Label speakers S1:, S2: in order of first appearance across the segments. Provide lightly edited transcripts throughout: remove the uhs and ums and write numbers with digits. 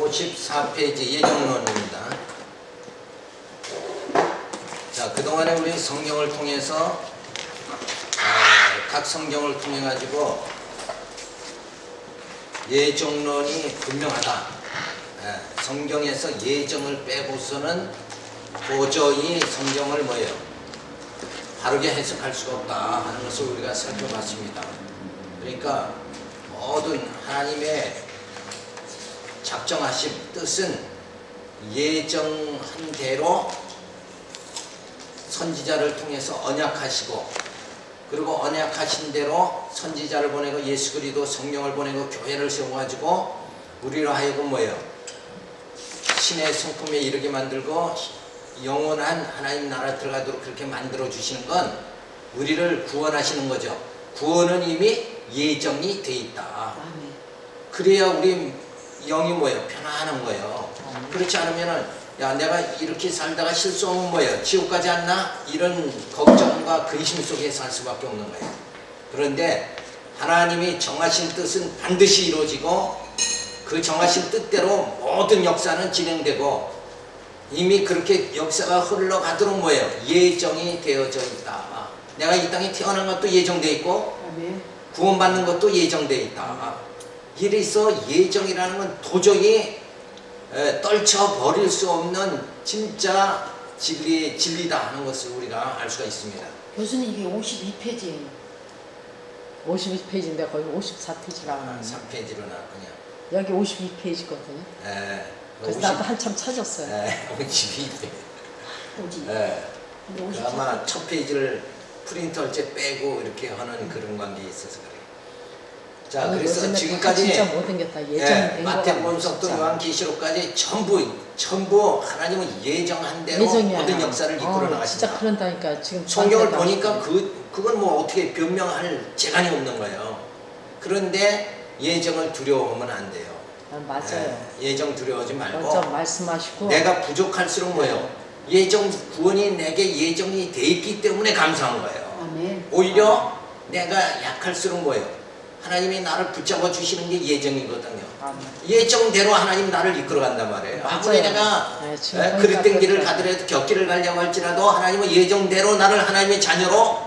S1: 54페이지 예정론입니다. 자, 그동안에 우리 성경을 통해서 각 성경을 통해 가지고 예정론이 분명하다. 성경에서 예정을 빼고서는 도저히 성경을 뭐예요? 바르게 해석할 수가 없다 하는 것을 우리가 살펴봤습니다. 그러니까 모든 하나님의 작정하신 뜻은 예정한 대로 선지자를 통해서 언약하시고, 그리고 언약하신 대로 선지자를 보내고 예수 그리스도 성령을 보내고 교회를 세워가지고 우리로 하여금 뭐예요? 신의 성품에 이르게 만들고 영원한 하나님 나라에 들어가도록 그렇게 만들어 주시는 건 우리를 구원하시는 거죠. 구원은 이미 예정이 돼 있다. 그래야 우리 영이 뭐예요? 편안한 거예요. 그렇지 않으면은 야, 내가 이렇게 살다가 실수하면 뭐예요? 지옥 가지 않나? 이런 걱정과 근심 속에 살 수밖에 없는 거예요. 그런데 하나님이 정하신 뜻은 반드시 이루어지고 그 정하신 뜻대로 모든 역사는 진행되고 이미 그렇게 역사가 흘러가도록 뭐예요? 예정이 되어져 있다. 내가 이 땅에 태어난 것도 예정되어 있고 구원받는 것도 예정되어 있다. 이래서 예정이라는 건 도저히 떨쳐버릴 수 없는 진짜 진리다 하는 것을 우리가 알 수가 있습니다.
S2: 교수님 이게 52페이지예요. 52페이지인데 거의 54페이지라고
S1: 3페이지로 나왔군요.
S2: 여기 52페이지거든요. 그래서 나도 한참 찾았어요.
S1: 52페이지.
S2: 근데
S1: 아마 첫 페이지를 프린터를 빼고 이렇게 하는 그런 관계에 있어서 그래요. 자, 그래서 지금까지
S2: 진짜 모든 게 다 예정된 거가
S1: 마태복음서부터 요한계시록까지 전부 하나님은 예정한 대로 모든 역사를 이끌어 나가신다.
S2: 진짜 그런다니까. 지금
S1: 성경을 보니까 그건 뭐 어떻게 변명할 재간이 없는 거예요. 그런데 예정을 두려워하면 안 돼요.
S2: 맞아요.
S1: 예정 두려워하지 말고
S2: 먼저 말씀하시고
S1: 내가 부족할수록 뭐예요? 예정 구원이 내게 예정이 돼 있기 때문에 감사한 거예요.
S2: 아멘.
S1: 오히려 내가 약할수록 뭐예요? 하나님이 나를 붙잡아 주시는 게 예정이거든요.
S2: 아멘.
S1: 예정대로 하나님 나를 이끌어 간단 말이에요. 아무리 내가 그릇된 길을 가더라도 곁길을 가려고 할지라도 하나님은 예정대로 나를 하나님의 자녀로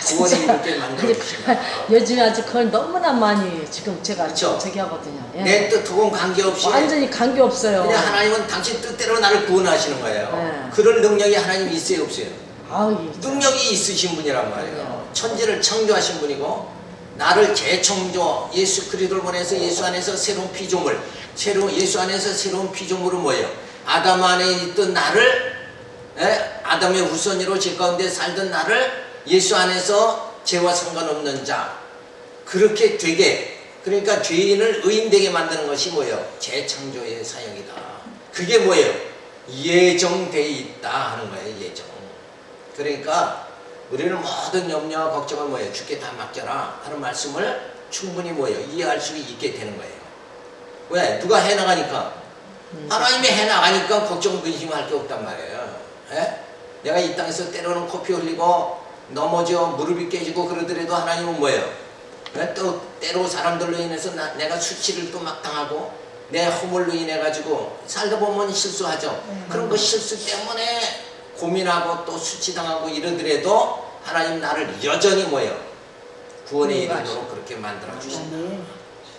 S1: 구원이 이렇게 만들어 주신다.
S2: 요즘에 아주 그걸 너무나 많이 지금 제가
S1: 그쵸?
S2: 저기 하거든요.
S1: 내 뜻하고는 관계없이
S2: 완전히 관계없어요.
S1: 그냥 하나님은 당신 뜻대로 나를 구원하시는 거예요. 그럴 능력이 하나님이 있어요, 없어요? 능력이 있으신 분이란 말이에요. 천지를 창조하신 분이고 나를 재창조, 예수 그리스도를 보내서 예수 안에서 새로운 피조물, 예수 안에서 새로운 피조물은 뭐예요? 아담 안에 있던 나를, 아담의 후손으로 제 가운데 살던 나를 예수 안에서 죄와 상관없는 자, 그렇게 되게, 그러니까 죄인을 의인되게 만드는 것이 뭐예요? 재창조의 사역이다. 그게 뭐예요? 예정되어 있다 하는 거예요. 예정. 그러니까 우리는 모든 염려와 걱정을 뭐예요? 주께 다 맡겨라 하는 말씀을 충분히 뭐예요? 이해할 수 있게 되는 거예요. 왜? 누가 해나가니까? 하나님이 해나가니까 걱정 근심할 게 없단 말이에요. 내가 이 땅에서 때로는 코피 흘리고 넘어져 무릎이 깨지고 그러더라도 하나님은 뭐예요? 또 때로 사람들로 인해서 내가 수치를 또 막 당하고 내 허물로 인해 가지고 살다 보면 실수하죠. 그런 그 실수 때문에 고민하고 또 수치당하고 이러더라도 하나님 나를 여전히 뭐예요? 구원에 이르도록 그렇게 만들어 주신다.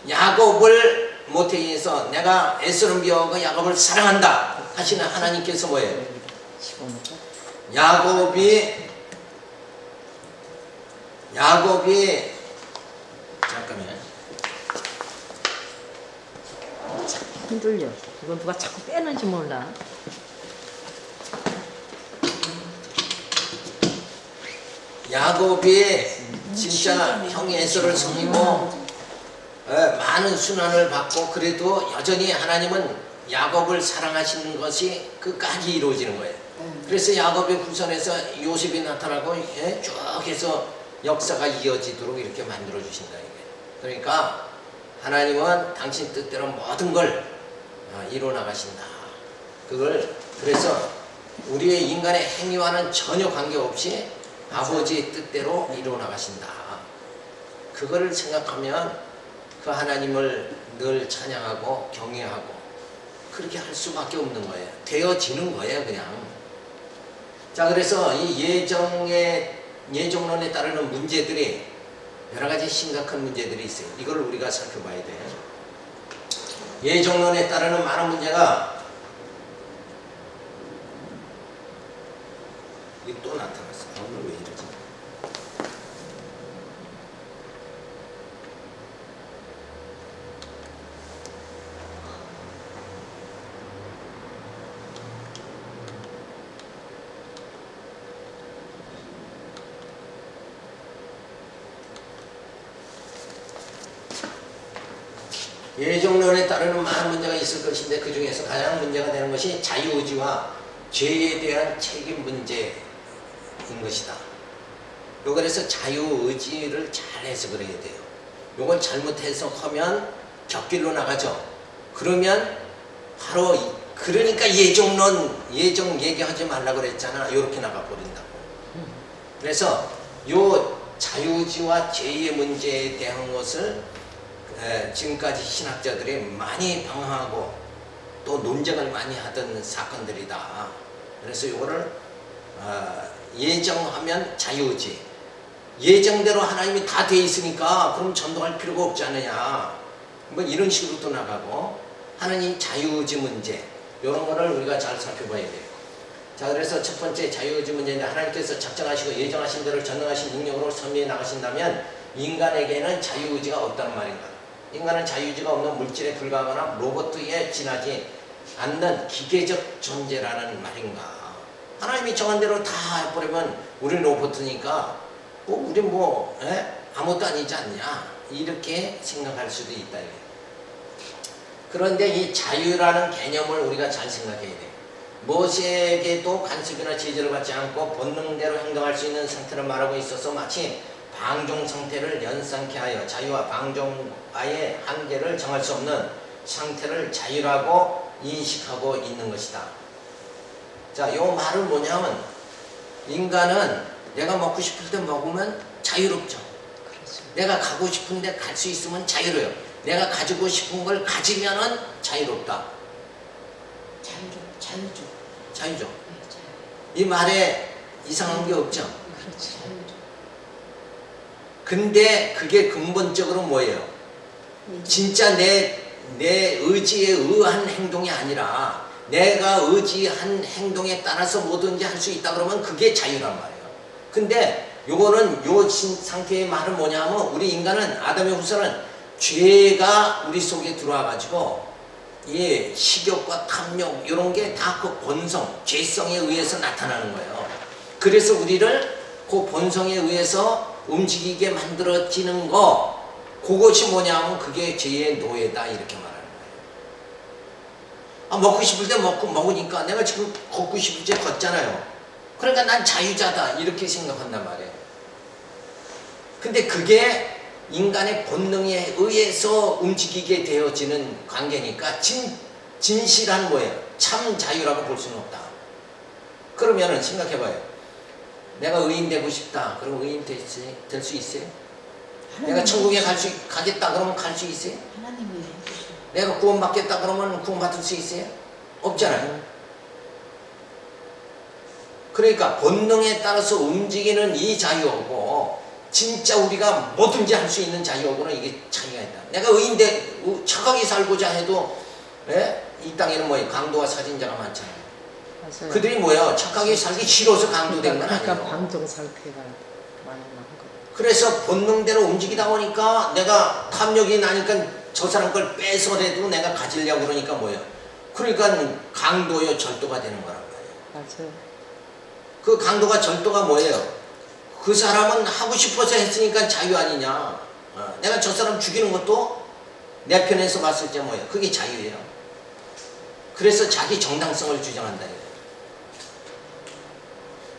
S1: 야곱을 모태에서 내가 에스를 미워하고 야곱을 사랑한다 하시는 하나님께서 뭐예요? 야곱이 잠깐만요.
S2: 흔들려. 이건 누가 자꾸 빼는지 몰라.
S1: 야곱이 진짜 형이 에서를 섬기고 많은 순환을 받고 그래도 여전히 하나님은 야곱을 사랑하시는 것이 끝까지 이루어지는 거예요. 그래서 야곱의 후손에서 요셉이 나타나고 쭉 해서 역사가 이어지도록 이렇게 만들어 주신다. 그러니까 하나님은 당신 뜻대로 모든 걸 이루어 나가신다. 그래서 우리의 인간의 행위와는 전혀 관계없이 아버지의 뜻대로 이루어 나가신다. 그거를 생각하면 그 하나님을 늘 찬양하고 경외하고 그렇게 할 수밖에 없는 거예요. 되어지는 거예요, 그냥. 자, 그래서 이 예정론에 따르는 문제들이 여러 가지 심각한 문제들이 있어요. 이걸 우리가 살펴봐야 돼요. 예정론에 따르는 많은 문제가 이게 또 나타났어. 오늘 왜 이러지? 예정론에 따르는 많은 문제가 있을 것인데 그 중에서 가장 문제가 되는 것이 자유의지와 죄에 대한 책임 문제인 것이다. 그래서 자유의지를 잘 해석을 해야 돼요. 요걸 잘못 해석하면 곁길로 나가죠. 그러면 바로 그러니까 예정 얘기하지 말라고 그랬잖아. 요렇게 나가버린다고. 그래서 요 자유의지와 죄의 문제에 대한 것을 지금까지 신학자들이 많이 방황하고 또 논쟁을 많이 하던 사건들이다. 그래서 이거를 예정하면 자유의지, 예정대로 하나님이 다 돼 있으니까 그럼 전도할 필요가 없지 않느냐, 뭐 이런 식으로 또 나가고 하나님 자유의지 문제, 이런 거를 우리가 잘 살펴봐야 돼요. 자, 그래서 첫 번째 자유의지 문제인데, 하나님께서 작정하시고 예정하신 대로 전능하신 능력으로 섭리해 나가신다면 인간에게는 자유의지가 없다는 말인가? 인간은 자유의지가 없는 물질에 불과하거나 로봇에 지나지 않는 기계적 존재라는 말인가? 하나님이 정한 대로 다 해버리면 우리 로봇이니까 우리 아무것도 아니지 않냐, 이렇게 생각할 수도 있다. 그런데 이 자유라는 개념을 우리가 잘 생각해야 돼. 무엇에게도 간섭이나 제재를 받지 않고 본능대로 행동할 수 있는 상태를 말하고 있어서 마치 방종 상태를 연상케 하여 자유와 방종과의 한계를 정할 수 없는 상태를 자유라고 인식하고 있는 것이다. 자, 이 말은 뭐냐면 인간은 내가 먹고 싶을 때 먹으면 자유롭죠.
S2: 그렇죠.
S1: 내가 가고 싶은데 갈 수 있으면 자유로워요. 내가 가지고 싶은 걸 가지면은 자유롭다.
S2: 자유죠.
S1: 자유죠.
S2: 네, 자유.
S1: 이 말에 이상한 게 없죠.
S2: 그렇죠. 자유죠.
S1: 근데 그게 근본적으로 뭐예요? 진짜 내 의지에 의한 행동이 아니라 내가 의지한 행동에 따라서 뭐든지 할 수 있다 그러면 그게 자유란 말이에요. 근데 요거는 요 상태의 말은 뭐냐 하면, 우리 인간은, 아담의 후손은 죄가 우리 속에 들어와 가지고 식욕과 탐욕 이런 게 다 그 본성, 죄성에 의해서 나타나는 거예요. 그래서 우리를 그 본성에 의해서 움직이게 만들어지는 거, 그것이 뭐냐 하면 그게 죄의 노예다, 이렇게 말하는 거예요. 먹고 싶을 때 먹으니까 내가 지금 걷고 싶을 때 걷잖아요. 그러니까 난 자유자다, 이렇게 생각한단 말이에요. 근데 그게 인간의 본능에 의해서 움직이게 되어지는 관계니까 진실한 거예요. 참 자유라고 볼 수는 없다. 그러면은 생각해봐요. 내가 의인 되고 싶다. 그럼 의인 될 수 있어요? 내가 천국에 가겠다. 그러면 갈 수 있어요?
S2: 하나님이 해주셔.
S1: 내가 구원받겠다. 그러면 구원받을 수 있어요? 없잖아요. 그러니까 본능에 따라서 움직이는 이 자유하고 진짜 우리가 뭐든지 할 수 있는 자유하고는 이게 차이가 있다. 내가 의인데 착하게 살고자 해도 이 땅에는 강도와 살인자가 많잖아요.
S2: 맞아요.
S1: 그들이 착하게 살기 싫어서 강도된 건
S2: 그러니까
S1: 아니에요.
S2: 방종 상태가 많이 나는 거.
S1: 그래서 본능대로 움직이다 보니까 내가 탐욕이 나니까 저 사람 걸 뺏어내도 내가 가지려고 그러니까 그러니까 강도요, 절도가 되는 거란 말이에요.
S2: 맞아요.
S1: 그 강도가 절도가 뭐예요? 그 사람은 하고 싶어서 했으니까 자유 아니냐. 내가 저 사람 죽이는 것도 내 편에서 봤을 때 그게 자유예요. 그래서 자기 정당성을 주장한다.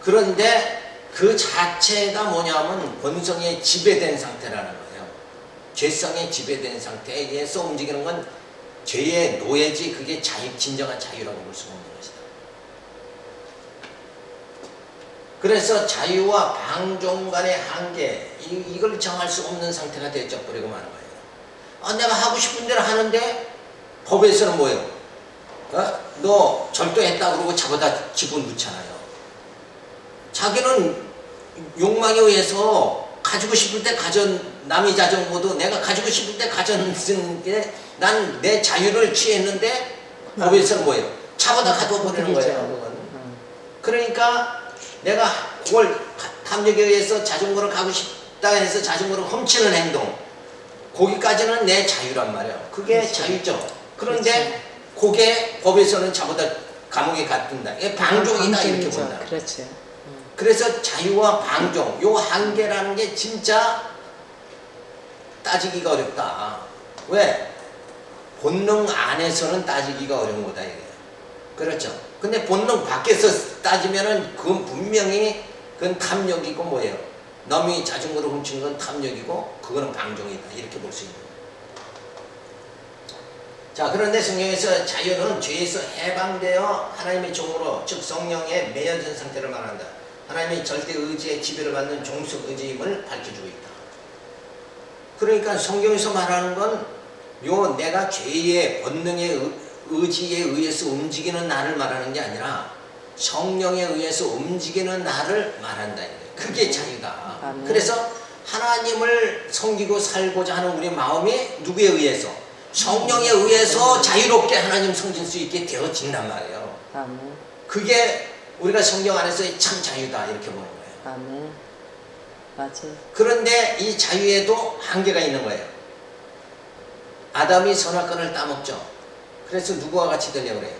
S1: 그런데 그 자체가 뭐냐면 본성에 지배된 상태라는 거예요. 죄성에 지배된 상태에서 움직이는 건 죄의 노예지, 그게 진정한 자유라고 볼 수가 없는 것이다. 그래서 자유와 방종 간의 한계, 이걸 정할 수 없는 상태가 되어버리고 마는 거예요. 내가 하고 싶은 대로 하는데 법에서는 너 절도했다 그러고 잡아다 집어넣잖아요. 자기는 욕망에 의해서 가지고 싶을 때 남의 자전거도 내가 가지고 싶을 때 가졌는 게 난 내 자유를 취했는데 법에서는 뭐예요? 잡아다 가둬버리는 거예요. 그러니까 내가 그걸 탐욕에 의해서 자전거를 가고 싶다 해서 자전거를 훔치는 행동, 거기까지는 내 자유란 말이에요. 그게
S2: 그렇지.
S1: 자유죠. 그런데 그게 법에서는 잡아다 감옥에 가둔다. 이게 방종이다 이렇게 본다.
S2: 그렇죠.
S1: 그래서 자유와 방종, 요 한계라는 게 진짜 따지기가 어렵다. 왜? 본능 안에서는 따지기가 어려운 거다 이게. 그렇죠. 근데 본능 밖에서 따지면은 그건 분명히 그건 탐욕이고 뭐예요? 남이 자전거를 훔친 건 탐욕이고 그거는 방종이다 이렇게 볼 수 있는 거예요. 자, 그런데 성경에서 자유는 죄에서 해방되어 하나님의 종으로 즉 성령에 매여진 상태를 말한다. 하나님의 절대 의지에 지배를 받는 종속 의지임을 밝혀주고 있다. 그러니까 성경에서 말하는 건 요 내가 죄의 본능의 의지에 의해서 움직이는 나를 말하는 게 아니라 성령에 의해서 움직이는 나를 말한다. 그게 자유다.
S2: 아멘.
S1: 그래서 하나님을 섬기고 살고자 하는 우리 마음이 누구에 의해서? 성령에 의해서 자유롭게 하나님 섬길 수 있게 되어진단 말이에요.
S2: 아멘.
S1: 그게 우리가 성경 안에서의 참 자유다 이렇게 보는 거예요.
S2: 아멘. 맞아요.
S1: 그런데 이 자유에도 한계가 있는 거예요. 아담이 선악과를 따먹죠. 그래서 누구와 같이 되려고 그래요?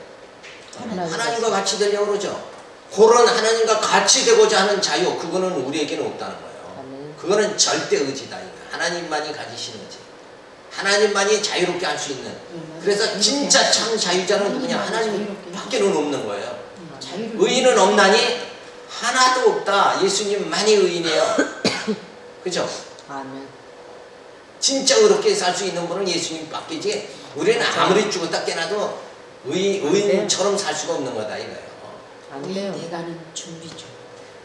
S1: 하나님과 같이 되려고 그러죠. 그런 하나님과 같이 되고자 하는 자유, 그거는 우리에게는 없다는 거예요.
S2: 아멘.
S1: 그거는 절대 의지다. 하나님만이 가지시는 의지. 하나님만이 자유롭게 할 수 있는. 그래서 진짜 참 자유자는 누구냐? 하나님밖에는 없는 거예요. 의인은 없나니 하나도 없다. 예수님만이 의인이에요. 그죠?
S2: 아멘.
S1: 진짜 의롭게 살 수 있는 분은 예수님밖이지. 우리는 아무리 죽었다 깨나도 의인처럼 살 수가 없는 거다 이거예요.
S2: 안 돼요.
S3: 내가는 준비죠.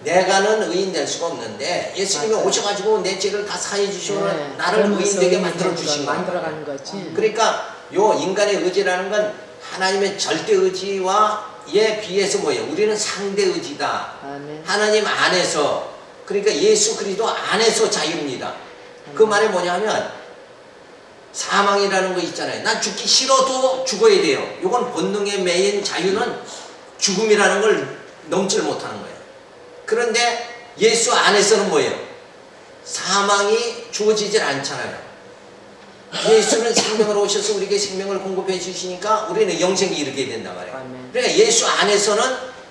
S1: 내가는 의인 될 수가 없는데 예수님이
S2: 맞아요.
S1: 오셔가지고 내 죄를 다 사해 주시고
S2: 네.
S1: 나를
S2: 그러면서
S1: 의인 되게
S2: 의인
S1: 만들어 주신 거예요.
S2: 만들어가는 거지.
S1: 그러니까 요 인간의 의지라는 건 하나님의 절대 의지와에 비해서 뭐예요? 우리는 상대 의지다.
S2: 아멘.
S1: 하나님 안에서, 그러니까 예수 그리스도 안에서 자유입니다. 그 말이 뭐냐면 사망이라는 거 있잖아요. 난 죽기 싫어도 죽어야 돼요. 이건 본능에 매인 자유는 죽음이라는 걸 넘지를 못하는 거예요. 그런데 예수 안에서는 뭐예요? 사망이 주어지질 않잖아요. 예수는 생명으로 오셔서 우리에게 생명을 공급해 주시니까 우리는 영생에 이르게 된단 말이에요.
S2: 아멘.
S1: 그러니까 예수 안에서는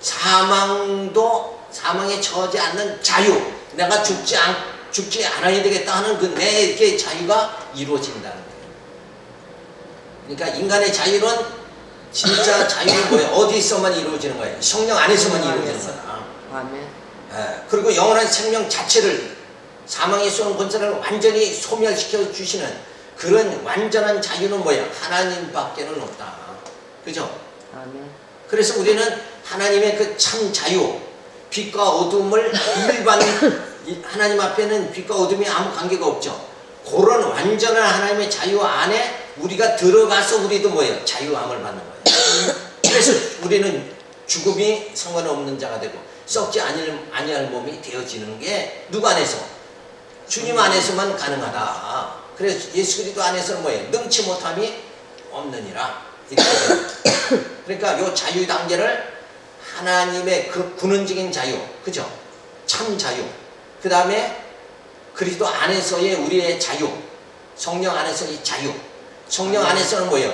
S1: 사망에 처하지 않는 자유, 내가 죽지 않아야 되겠다 하는 그 내게 자유가 이루어진다는 거예요. 그러니까 인간의 자유는 진짜 자유는 뭐예요? 어디서만 이루어지는 거예요? 성령 안에서만 이루어지는 거야.
S2: 아멘.
S1: 그리고 영원한 생명 자체를 사망의 쏘는 권세를 완전히 소멸시켜 주시는 그런 완전한 자유는 뭐예요? 하나님밖에는 없다. 그죠?
S2: 아멘.
S1: 그래서 우리는 하나님의 그 참 자유, 빛과 어둠을 하나님 앞에는 빛과 어둠이 아무 관계가 없죠. 그런 완전한 하나님의 자유 안에 우리가 들어가서 우리도 뭐예요? 자유함을 받는 거예요. 그래서 우리는 죽음이 상관없는 자가 되고 썩지 아니할 몸이 되어지는 게 누구 안에서? 주님 안에서만 가능하다. 그래서 예수 그리스도 안에서는 뭐예요? 능치 못함이 없느니라. 그러니까 요 자유 단계를 하나님의 그 근원적인 자유, 그죠? 참 자유. 그 다음에 그리스도 안에서의 우리의 자유, 성령 안에서의 자유. 성령 안에서는 뭐예요?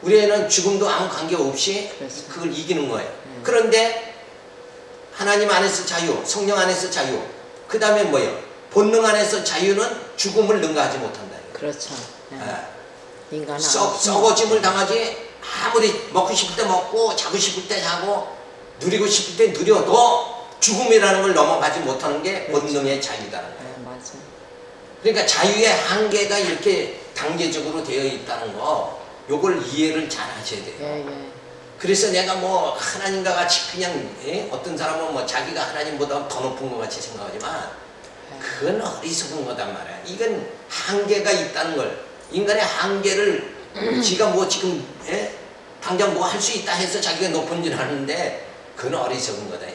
S1: 우리에는 죽음도 아무 관계 없이 그걸 이기는 거예요. 그런데 하나님 안에서 자유, 성령 안에서 자유. 그 다음에 뭐예요? 본능 안에서 자유는 죽음을 능가하지 못한다.
S2: 그렇죠. 인간은
S1: 썩어짐을 당하지. 아무리 먹고 싶을 때 먹고 자고 싶을 때 자고 누리고 싶을 때 누려도 죽음이라는 걸 넘어가지 못하는 게 본능의 자유다는 거예요.
S2: 맞아.
S1: 그러니까 자유의 한계가 이렇게 단계적으로 되어 있다는 거, 요걸 이해를 잘 하셔야 돼요.
S2: 예.
S1: 그래서 내가 뭐 하나님과 같이 그냥 어떤 사람은 뭐 자기가 하나님보다 더 높은 것 같이 생각하지만 그건 어리석은 거단 말이야. 이건 한계가 있다는 걸, 인간의 한계를 지가 뭐 지금 당장 뭐 할 수 있다 해서 자기가 높은 줄 아는데 그건 어리석은 거다.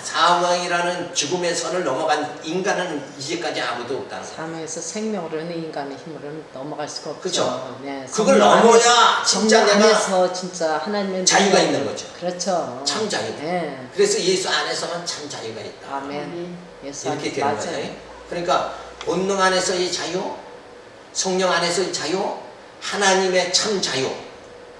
S1: 사망이라는 죽음의 선을 넘어간 인간은 이제까지 아무도 없다.
S2: 사망에서 생명으로는 인간의 힘으로는 넘어갈 수가 없죠.
S1: 그렇죠.
S2: 네,
S1: 그걸 넘어야 진짜
S2: 성령
S1: 내가
S2: 안에서 진짜 하나님의
S1: 자유가 있는 거죠.
S2: 그렇죠.
S1: 참 자유.
S2: 네.
S1: 그래서 예수 안에서만 참 자유가 있다.
S2: 아멘. 예수
S1: 이렇게
S2: 안에서
S1: 되는 거예요. 그러니까 본능 안에서의 자유, 성령 안에서의 자유, 하나님의 참 자유.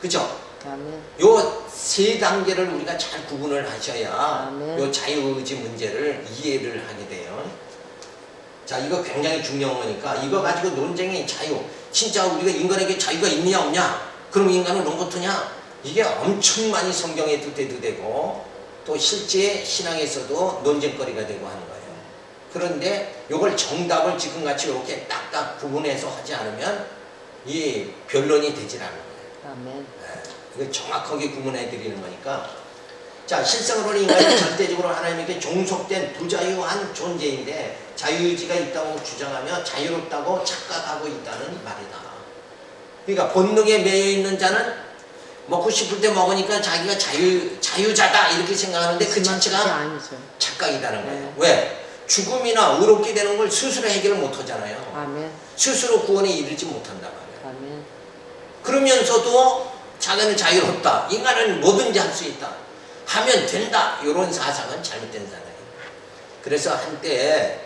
S1: 그죠?
S2: 아멘.
S1: 요 세 단계를 우리가 잘 구분을 하셔야
S2: 아멘.
S1: 요 자유의지 문제를 이해를 하게 돼요. 자, 이거 굉장히 중요한 거니까 이거 가지고 논쟁의 자유. 진짜 우리가 인간에게 자유가 있느냐 없냐? 그럼 인간은 로봇이냐? 이게 엄청 많이 성경에도 대두되고 또 실제 신앙에서도 논쟁거리가 되고 하는 거예요. 그런데 이걸 정답을 지금같이 이렇게 딱딱 구분해서 하지 않으면 이 변론이 되질 않는 거예요.
S2: 아멘.
S1: 이거 정확하게 구분해 드리는 거니까. 자, 실생활로 인간이 절대적으로 하나님에게 종속된 부자유한 존재인데 자유의지가 있다고 주장하며 자유롭다고 착각하고 있다는 말이다. 그러니까 본능에 매여 있는 자는 먹고 싶을 때 먹으니까 자기가 자유자다 이렇게 생각하는데 그 자체가
S2: 아니죠.
S1: 착각이라는 거예요.
S2: 네.
S1: 왜? 죽음이나 의롭게 되는 걸 스스로 해결을 못 하잖아요.
S2: 아멘.
S1: 스스로 구원에 이르지 못한단 말이에요.
S2: 아멘.
S1: 그러면서도 자기는 자유롭다. 인간은 뭐든지 할 수 있다. 하면 된다. 이런 사상은 잘못된 사상이에요. 그래서 한때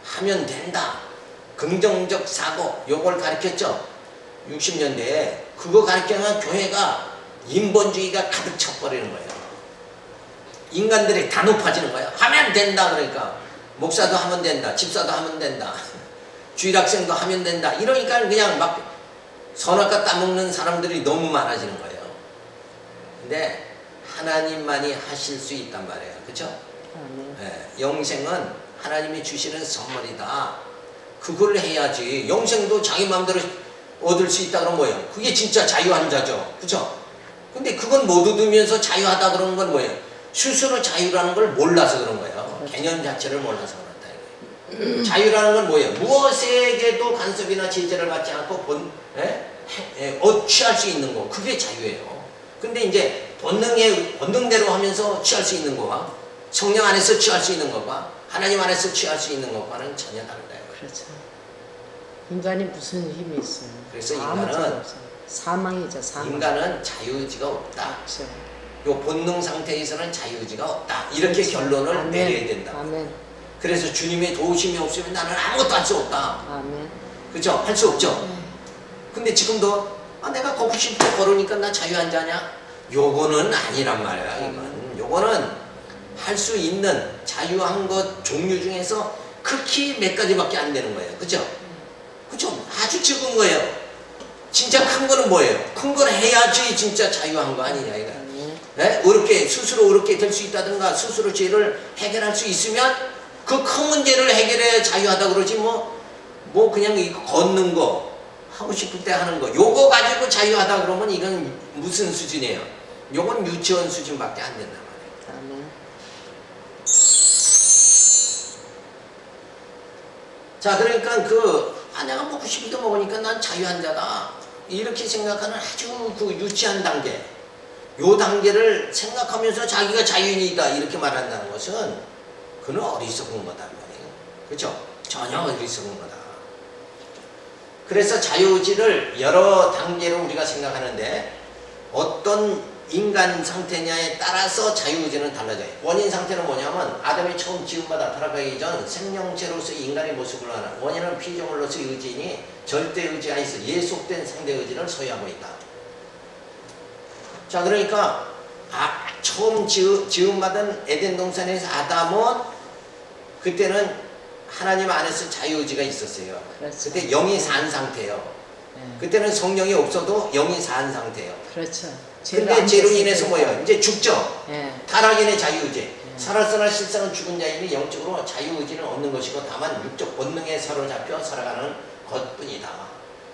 S1: 하면 된다. 긍정적 사고 요걸 가르쳤죠. 60년대에 그거 가르치면 교회가 인본주의가 가득 차버리는 거예요. 인간들이 다 높아지는 거예요. 하면 된다. 그러니까 목사도 하면 된다. 집사도 하면 된다. 주일학생도 하면 된다. 이러니까 그냥 막 선악과 따먹는 사람들이 너무 많아지는 거예요. 근데 하나님만이 하실 수 있단 말이에요. 그렇죠? 영생은 하나님이 주시는 선물이다. 그걸 해야지. 영생도 자기 마음대로 얻을 수 있다 그런 거예요. 그게 진짜 자유한 자죠. 그렇죠? 근데 그건 못 얻으면서 자유하다 그러는 건 뭐예요? 스스로 자유라는 걸 몰라서 그런 거예요. 그렇죠. 개념 자체를 몰라서 그렇다. 이거예요. 자유라는 건 뭐예요? 무엇에게도 간섭이나 제재를 받지 않고 취할 수 있는 거. 그게 자유예요. 근데 이제 본능대로 하면서 취할 수 있는 거와 성령 안에서 취할 수 있는 것과 하나님 안에서 취할 수 있는 것과는 전혀 다르다.
S2: 그렇죠. 인간이 무슨 힘이 있어요?
S1: 그래서 인간은
S2: 사망이죠. 사망.
S1: 인간은 자유의지가 없다.
S2: 그렇죠.
S1: 요 본능 상태에서는 자유의지가 없다. 이렇게
S2: 그렇죠.
S1: 결론을
S2: 아멘.
S1: 내려야 된다.
S2: 아멘.
S1: 그래서 주님의 도우심이 없으면 나는 아무것도 할 수 없다.
S2: 아멘.
S1: 그렇죠? 할 수 없죠. 근데 지금도 내가 걷고 싶을 때 걸으니까 나 자유한 자냐? 요거는 아니란 말이야. 이건 요거는 할 수 있는 자유한 것 종류 중에서 극히 몇 가지밖에 안 되는 거예요. 그죠? 그죠? 아주 적은 거예요. 진짜 큰 거는 뭐예요? 큰 걸 해야지 진짜 자유한 거 아니냐 이거. 네? 스스로 어렵게 될 수 있다든가 스스로 죄를 해결할 수 있으면 그 큰 문제를 해결해야 자유하다 그러지 뭐 그냥 이거 걷는 거 하고 싶을 때 하는 거 요거 가지고 자유하다 그러면 이건 무슨 수준이에요? 요건 유치원 수준밖에 안 된단 말이에요.
S2: 아멘.
S1: 자, 그러니까 내가 먹고 싶을 때 먹으니까 난 자유한 자다. 이렇게 생각하는 아주 그 유치한 단계. 요 단계를 생각하면서 자기가 자유인이다. 이렇게 말한다는 것은 그는 어리석은 거다. 그렇죠? 전혀 어리석은 거다. 그래서 자유의지를 여러 단계로 우리가 생각하는데 어떤 인간 상태냐에 따라서 자유의지는 달라져요. 원인 상태는 뭐냐면 아담이 처음 지음받아 타락하기 전 생명체로서의 인간의 모습을 하는 원인은 피조물로서의 의지이니 절대 의지가 있어 예속된 상대 의지를 소유하고 있다. 자, 그러니까 처음 지음받은 에덴 동산에서 아담은 그때는 하나님 안에서 자유의지가 있었어요.
S2: 그렇죠.
S1: 그때 영이 산 상태예요. 그때는 성령이 없어도 영이 산 상태예요.
S2: 그렇죠.
S1: 근데 죄로 인해서 뭐예요? 이제 죽죠. 타락인의 자유의지. 살았으나 실상은 죽은 자이니 영적으로 자유의지는 없는 것이고 다만 육적 본능에 사로잡혀 살아가는 것뿐이다.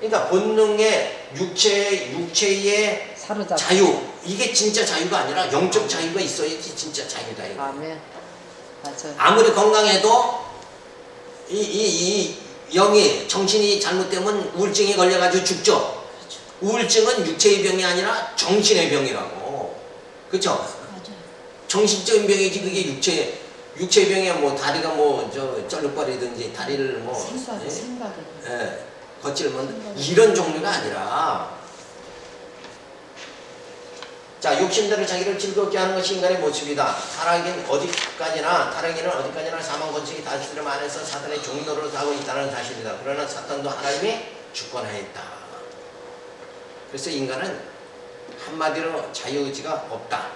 S1: 그러니까 본능의 육체의 자유, 이게 진짜 자유가 아니라 영적 자유가 있어야지 진짜 자유다. 이거.
S2: 아멘. 맞아요.
S1: 아무리 건강해도 이 영이 정신이 잘못되면 우울증에 걸려가지고 죽죠. 우울증은 육체의 병이 아니라 정신의 병이라고. 그렇죠?
S3: 맞아요.
S1: 정신적인 병이지 그게 육체 병이야. 뭐 다리가 뭐 저 쩔룩거리든지 다리를 뭐
S3: 생각이.
S1: 예, 거칠면 이런 종류가 아니라, 자, 욕심대로 자기를 즐겁게 하는 것이 인간의 모습이다. 타락이는 어디까지나 사망 권sek이 다스림 안에서 사탄의 종로를 하고 있다는 사실이다. 그러나 사탄도 하나님이 주권하였다. 그래서 인간은 한마디로 자유의지가 없다.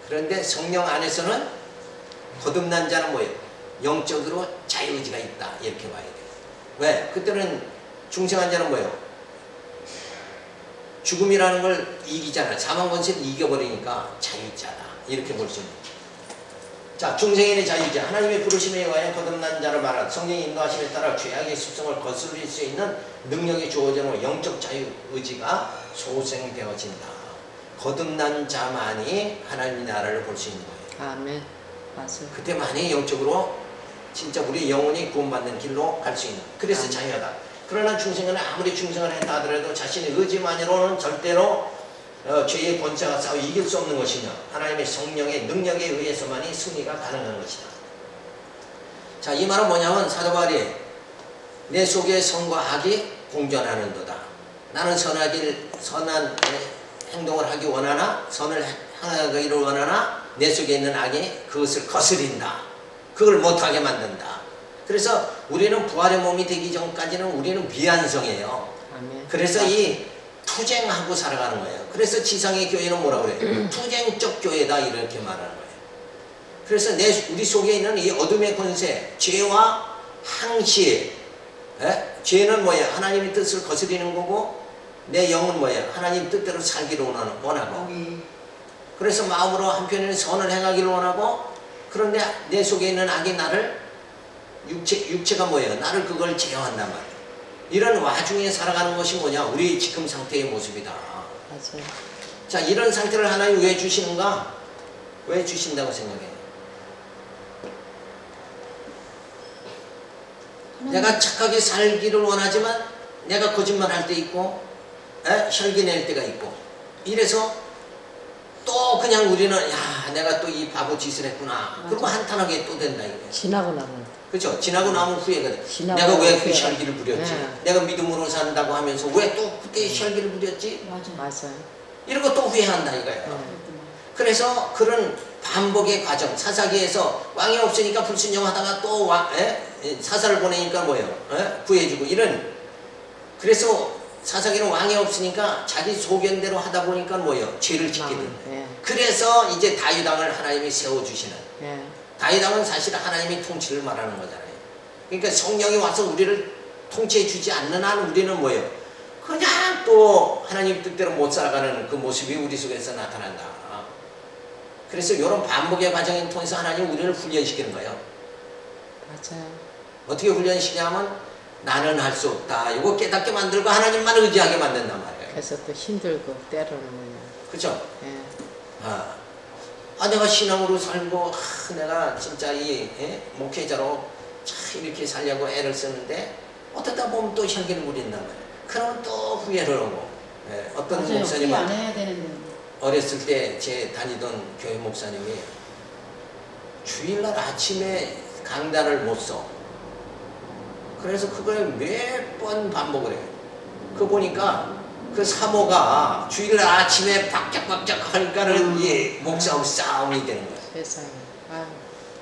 S1: 그런데 성령 안에서는 거듭난 자는 뭐예요? 영적으로 자유의지가 있다. 이렇게 봐야 돼요. 왜? 그때는 중생한 자는 뭐예요? 죽음이라는 걸 이기잖아요. 사망 권세를 이겨버리니까 자유자다. 이렇게 볼 수 있는 거죠. 자, 중생인의 자유자. 하나님의 부르심에 의하여 거듭난 자를 말한 성령의 인도하심에 따라 죄악의 습성을 거스릴 수 있는 능력이 주어지는 영적 자유의지가 소생되어진다. 거듭난 자만이 하나님의 나라를 볼 수 있는 거예요.
S2: 아멘. 맞아요.
S1: 그때만이 영적으로 진짜 우리 영혼이 구원받는 길로 갈 수 있는. 그래서 자유하다. 그러나 중생은 아무리 충성을 했다 하더라도 자신의 의지만으로는 절대로 죄의 권세가 싸워 이길 수 없는 것이며 하나님의 성령의 능력에 의해서만이 승리가 가능한 것이다. 자, 이 말은 뭐냐면 사도 바울이 내 속에 선과 악이 공존하는도다. 나는 선한 행동을 하기 원하나 선을 행하기를 원하나 내 속에 있는 악이 그것을 거스린다. 그걸 못하게 만든다. 그래서 우리는 부활의 몸이 되기 전까지는 우리는 미완성이에요.
S2: 아멘.
S1: 그래서 이 투쟁하고 살아가는 거예요. 그래서 지상의 교회는 뭐라고 그래요? 투쟁적 교회다 이렇게 말하는 거예요. 그래서 우리 속에 있는 이 어둠의 권세, 죄와 항시, 죄는 뭐예요? 하나님의 뜻을 거스리는 거고 내 영은 뭐예요? 하나님 뜻대로 살기를 원하고 그래서 마음으로 한편에는 선을 행하기를 원하고 그런데 내 속에 있는 악이 나를 육체가 뭐예요? 나를 그걸 제어한단 말이에요. 이런 와중에 살아가는 것이 뭐냐? 우리 지금 상태의 모습이다.
S2: 맞아요.
S1: 자, 이런 상태를 하나님 왜 주시는가? 왜 주신다고 생각해요? 내가 착하게 살기를 원하지만 내가 거짓말할 때 있고 혈기 낼 때가 있고 이래서 또 그냥 우리는 야 내가 또 이 바보 짓을 했구나. 그리고 한탄하게 또 된다 이거예요.
S2: 지나고 나면.
S1: 그렇죠. 지나고 나면 후회거든.
S2: 지나고
S1: 내가 왜 그
S2: 후회가.
S1: 혈기를 부렸지?
S2: 네.
S1: 내가 믿음으로 산다고 하면서 왜 또 그때 혈기를 부렸지?
S2: 맞아요.
S1: 이런 거 또 후회한다 이거예요. 그래서 그런 반복의 과정, 사사기에서 왕이 없으니까 불순종하다가 또 사사를 보내니까 뭐예요? 구해주고 이런. 그래서 사사기는 왕이 없으니까 자기 소견대로 하다 보니까 뭐예요? 죄를 짓게 된다.
S2: 예.
S1: 그래서 이제 다윗왕을 하나님이 세워주시는.
S2: 예.
S1: 다윗왕은 사실 하나님의 통치를 말하는 거잖아요. 그러니까 성령이 와서 우리를 통치해 주지 않는 한 우리는 뭐예요? 그냥 또 하나님 뜻대로 못 살아가는 그 모습이 우리 속에서 나타난다. 그래서 이런 반복의 과정을 통해서 하나님 우리를 훈련시키는 거예요.
S2: 맞아요.
S1: 어떻게 훈련시키냐면 나는 할 수 없다. 이거 깨닫게 만들고 하나님만 의지하게 만든단 말이에요.
S2: 그래서 또 힘들고 때로는 뭐냐.
S1: 그렇죠?
S2: 예.
S1: 내가 신앙으로 살고 내가 진짜 이 목회자로 참 이렇게 살려고 애를 쓰는데 어쩌다 보면 또 혈기를 부린단 말이에요. 그러면 또 후회를 하고 어떤
S3: 맞아요.
S1: 목사님은
S3: 안 해야 되는데.
S1: 어렸을 때 제 다니던 교회 목사님이 주일날 아침에 강단을 못 써. 그래서 그걸 몇 번 반복을 해요. 그거 보니까 그 사모가 주일날 아침에 박짝박짝 하니까는 이 목사하고 싸움이 되는 거예요.
S2: 세상에.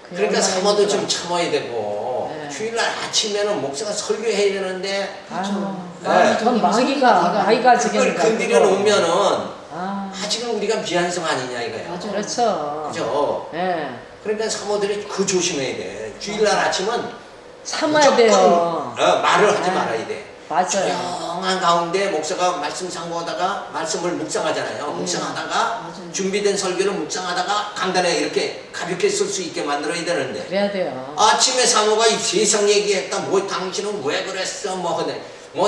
S1: 그러니까 사모도 좀 참아야 되고
S2: 네.
S1: 주일날 아침에는 목사가 설교해야 되는데
S2: 전 마귀가
S1: 그걸 건드려 놓으면은
S2: 아,
S1: 지금 우리가 미완성 아니냐 이거예요.
S3: 맞아요.
S2: 그렇죠.
S1: 그죠?
S2: 예.
S1: 그러니까 사모들이 그 조심해야 돼. 주일날 아침은
S2: 참아야
S1: 무조건,
S2: 돼요.
S1: 말을 하지
S2: 네.
S1: 말아야 돼.
S2: 맞아요.
S1: 조용한 가운데 목사가 말씀 상고하다가 말씀을 묵상하잖아요. 묵상하다가
S3: 맞아요.
S1: 준비된 설교를 묵상하다가 강단에 이렇게 가볍게 쓸 수 있게 만들어야 되는데
S2: 그래야 돼요.
S1: 아침에 사모가 이 세상 얘기했다. 뭐 당신은 왜 그랬어? 뭐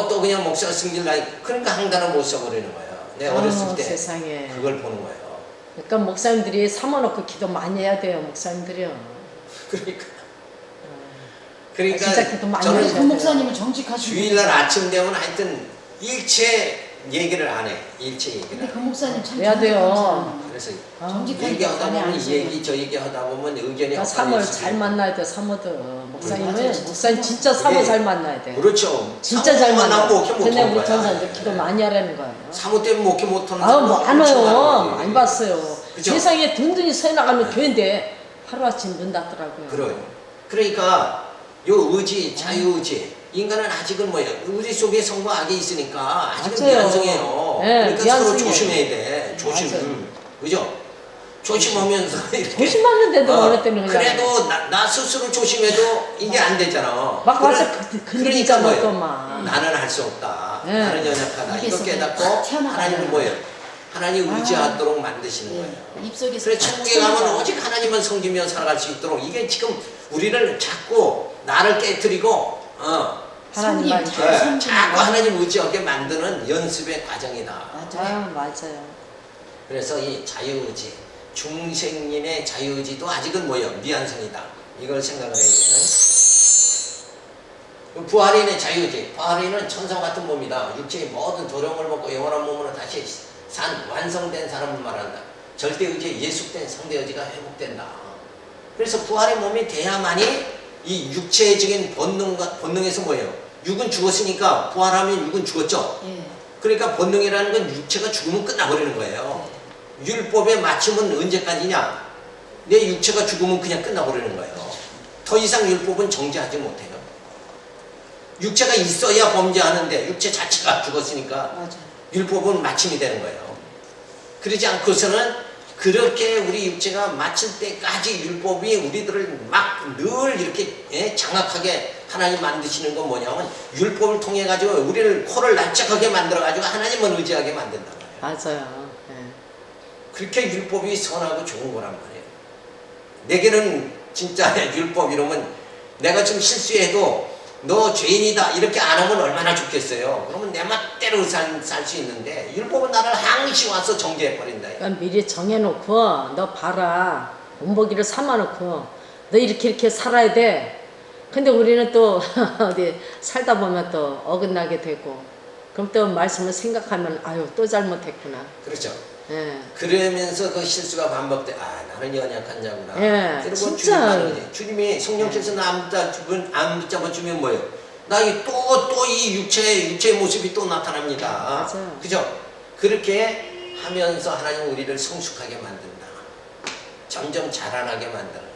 S1: 또 그냥 목사가 승질나. 그러니까 강단을 못 써버리는 거예요. 내가 어렸을 때
S2: 세상에.
S1: 그걸 보는 거예요.
S2: 그러니까 목사님들이 삼아놓고 기도 많이 해야 돼요. 목사님들이요.
S1: 그러니까 그러니까
S2: 진짜 기도 많이
S1: 저는
S2: 하셔야
S3: 그 목사님은 정직하신
S1: 주일날
S3: 분이에요.
S1: 아침 되면 하여튼 일체 얘기를 안 해. 일체 얘기를
S3: 근데
S1: 안
S3: 그
S1: 해.
S3: 목사님 참
S2: 해야 돼요.
S3: 정직하잖아요.
S1: 그래서
S3: 정직하니까
S1: 얘기하다
S3: 많이
S1: 보면
S3: 안
S1: 이
S3: 쓰고.
S1: 얘기 저 얘기 하다 보면 의견이
S2: 그러니까
S1: 엇갈릴
S2: 사모를
S1: 수도
S2: 잘
S1: 있고.
S2: 만나야 돼. 사모들 목사님은
S3: 맞아요, 진짜
S2: 목사님 진짜 사모
S1: 그게-
S2: 잘 만나야 돼.
S1: 그렇죠.
S2: 진짜 잘 만나.
S1: 만나면 목회
S2: 근데
S1: 못하는
S2: 우리
S1: 거야.
S2: 전사님들 기도 많이 하라는 거예요.
S1: 사모 때문에 목회 못하는
S2: 아우
S1: 사람은 엄청 많은
S2: 많아요.
S1: 거지.
S2: 많이 봤어요.
S1: 그죠?
S2: 세상에 든든히 서 나가는
S1: 네.
S2: 교회인데 하루아침 문 닫더라고요.
S1: 그래요. 그러니까 요 의지, 자유의지. 인간은 아직은 뭐예요? 우리 속에 성과 악이 있으니까 아직은
S2: 맞아요.
S1: 미완성이에요.
S2: 네,
S1: 그러니까 서로
S2: 미완성이에요.
S1: 조심해야 돼. 조심.
S2: 맞아요.
S1: 그죠? 조심하면서 이렇게.
S2: 조심하는데도 어느 때는 그냥
S1: 그래도 나 스스로 조심해도 이게 안 되잖아.
S2: 막 와서
S1: 그러니까
S2: 건드리잖아
S1: 뭐예요?
S2: 또 막.
S1: 나는 할 수 없다.
S2: 네.
S1: 나는 연약하다. 이거
S3: 입에서
S1: 깨닫고
S3: 탁 튀어나가요.
S1: 하나님은 뭐예요? 하나님 의지하도록 만드시는 거예요.
S3: 입속에서
S1: 그래
S3: 탁
S1: 천국에 가면
S3: 튀어나가요.
S1: 오직 하나님만 섬기며 살아갈 수 있도록 이게 지금 우리를 자꾸 나를 깨뜨리고
S2: 하나님만
S3: 성님,
S2: 네.
S3: 성님.
S1: 자꾸 하나님 의지하게 만드는 연습의 과정이다.
S3: 맞아요.
S2: 맞아요.
S1: 그래서 이 자유의지, 중생인의 자유의지도 아직은 뭐예요? 미완성이다. 이걸 생각을 해야 되는. 부활인의 자유의지, 부활인은 천사 같은 몸이다. 육체의 모든 도령을 먹고 영원한 몸으로 다시 산 완성된 사람을 말한다. 절대의지에 예속된 상대의지가 회복된다. 그래서 부활의 몸이 돼야만이 이 육체적인 본능에서 뭐예요? 육은 죽었으니까 부활하면 육은 죽었죠.
S3: 예.
S1: 그러니까 본능이라는 건 육체가 죽으면 끝나버리는 거예요. 율법의 마침은 언제까지냐? 내 육체가 죽으면 그냥 끝나버리는 거예요. 더 이상 율법은 정지하지 못해요. 육체가 있어야 범죄하는데 육체 자체가 죽었으니까
S3: 맞아요.
S1: 율법은 마침이 되는 거예요. 그러지 않고서는 그렇게 우리 육체가 마칠 때까지 율법이 우리들을 막 늘 이렇게 장악하게 하나님 만드시는 건 뭐냐면 율법을 통해 가지고 우리를 코를 납작하게 만들어 가지고 하나님만 의지하게 만든단 말이에요.
S2: 맞아요. 예.
S1: 그렇게 율법이 선하고 좋은 거란 말이에요. 내게는 진짜 율법 이러면 내가 좀 실수해도 너 죄인이다 이렇게 안 하면 얼마나 좋겠어요. 그러면 내 맛대로 살 수 있는데 율법은 나를 항시 와서 정죄해버린다.
S2: 그러니까 미리 정해놓고 너 봐라 본보기를 삼아놓고 너 이렇게 살아야 돼. 근데 우리는 또 어디 살다 보면 또 어긋나게 되고 그럼 또 말씀을 생각하면 아유 또 잘못했구나.
S1: 그렇죠.
S2: 예.
S1: 그러면서 그 실수가 반복돼. 아 나는 연약한 자구나.
S2: 예,
S1: 그리고
S2: 진짜.
S1: 주님이 성령께서 나 안 붙잡아 주면 뭐예요? 나 또 이 육체의 모습이 또 나타납니다.
S2: 맞아요.
S1: 그죠? 그렇게 하면서 하나님 우리를 성숙하게 만든다. 점점 자라나게 만드는 거예요.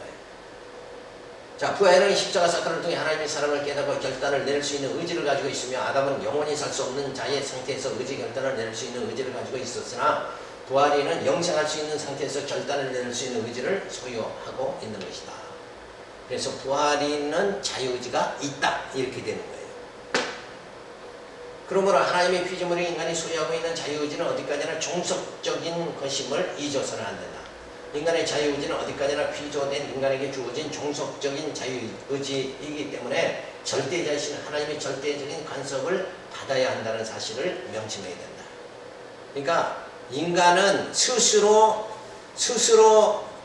S1: 자, 부활은 십자가 사건을 통해 하나님의 사랑을 깨닫고 결단을 내릴 수 있는 의지를 가지고 있으며 아담은 영원히 살 수 없는 자의 상태에서 의지 결단을 내릴 수 있는 의지를 가지고 있었으나 부활인은 영생할 수 있는 상태에서 결단을 내릴 수 있는 의지를 소유하고 있는 것이다. 그래서 부활인은 자유의지가 있다 이렇게 되는 거예요. 그러므로 하나님의 피조물인 인간이 소유하고 있는 자유의지는 어디까지나 종속적인 것임을 잊어서는 안 된다. 인간의 자유의지는 어디까지나 피조된 인간에게 주어진 종속적인 자유의지이기 때문에 절대자이신 하나님의 절대적인 간섭을 받아야 한다는 사실을 명심해야 된다. 그러니까 인간은 스스로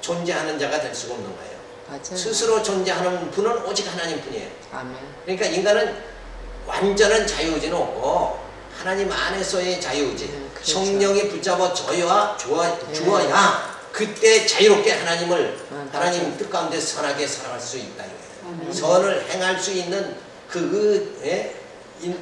S1: 존재하는 자가 될 수가 없는 거예요.
S2: 맞아요.
S1: 스스로 존재하는 분은 오직 하나님뿐이에요.
S2: 아멘.
S1: 그러니까 인간은 완전한 자유의지는 없고 하나님 안에서의 자유의지,
S2: 그렇죠.
S1: 성령이 붙잡아 주어야 그때 자유롭게 하나님 뜻 가운데 선하게 살아갈 수 있다 이거예요. 선을 행할 수 있는